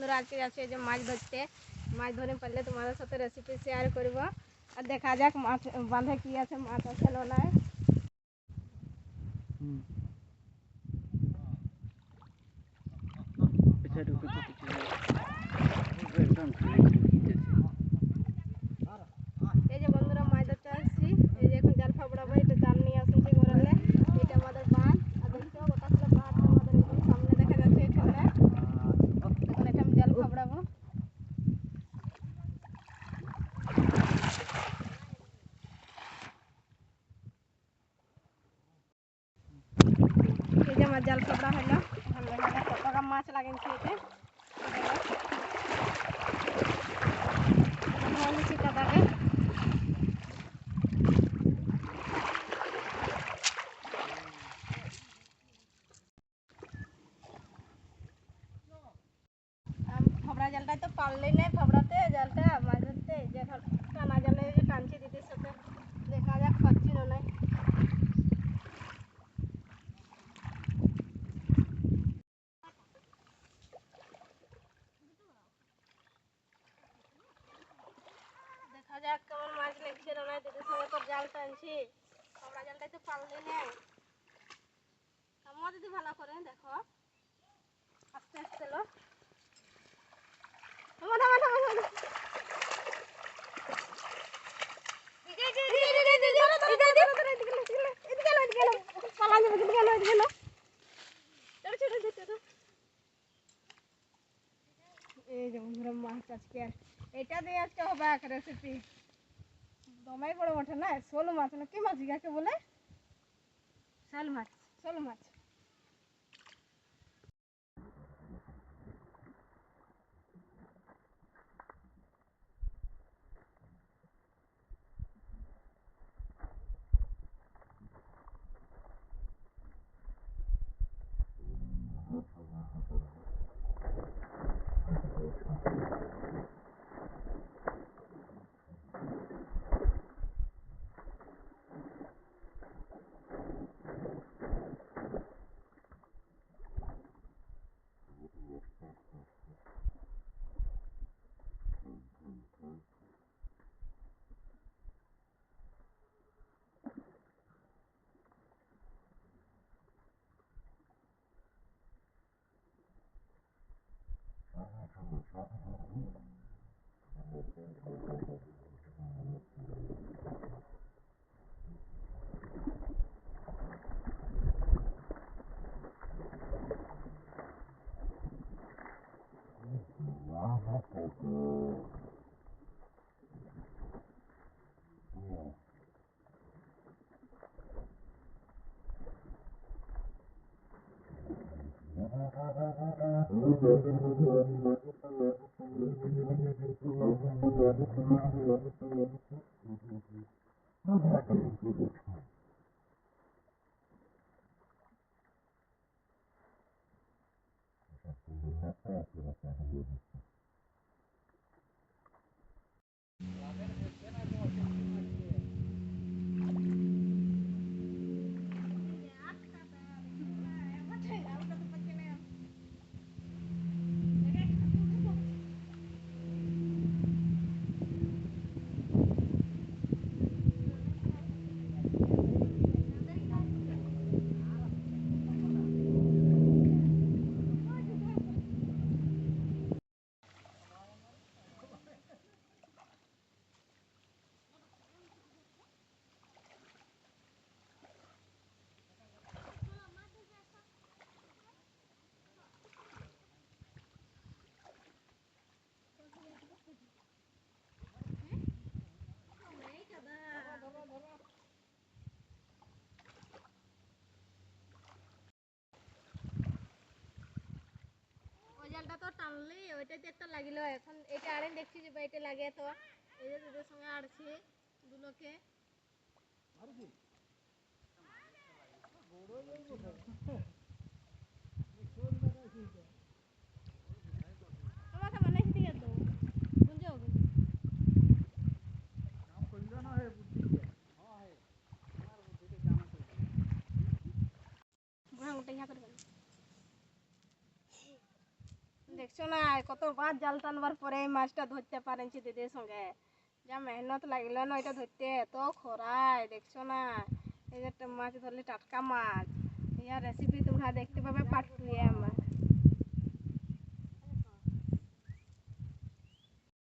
বন্ধুরা আজকে যাচ্ছি এই যে মাছ ধরতে। মাছ ধরে পারলে তোমাদের সাথে রেসিপি শেয়ার করব। আর দেখা যাক মাছ বাঁধে কি আছে, মাছ আছে না নাই। এই যে বন্ধুরা মাছ ধরতে আসছি। এই যে এখন জাল ফাবড়াবো, এটা জাল নিয়ে আসছি ঘোরালে। এটা আমাদের বাঁধ। আর দেখছো গোটা বাঁধ আমাদের একদম সামনে দেখা যাচ্ছে এখানে। এখন এটা আমি জাল ফাবড়াবো। এই যে আমার জাল ফাবড়া হলো। এখন দেখা যাক কত টাকা মাছ লাগিয়েছি এতে। চিটাটাকে ফাবড়া জালটাই তো পারলেই নেই, ফাবড়াতে জালটা মাছ ধরতে যে টানা জালে যে টানছি দিদির সাথে। দেখা যাক পাচ্ছি না নাই। দেখা যাক কেমন মাছ লেগেছে না নাই। দিদির সঙ্গে তো জাল টানছি, ফাবড়া জালটাই তো পারলেই নেই। কামো দিদি ভালো করে দেখো, আস্তে আস্তে লো। এই যে বন্ধুরা মাছ আজকে এটা দিয়ে আজকে হবে এক রেসিপি। দমাই বড় ওঠে না, শোল মাছ না কি মাছ যাকে বলে? শোল মাছ। শোল মাছ জালটা তো টানলি, ওইটাতে একটা লাগিল। এখন এটা আড়ে দেখছি যে এটা লাগে, তো এই যে দুটোর সঙ্গে আড়ছি দুলোকে। তোমাকে বানাইছি ঠিক আছে বুঝছো দেখছো দেখছো না কতবার জাল টানবার পরে এই মাছটা ধরতে পারেছি দিদির সঙ্গে। যা মেহনত লাগলো না এটা ধরতে, এত খরায় দেখছো না। এই যে একটা মাছ ধরলে টাটকা মাছ, ইয়ার রেসিপি তোমরা দেখতে পাবে পার্ট 2 এ।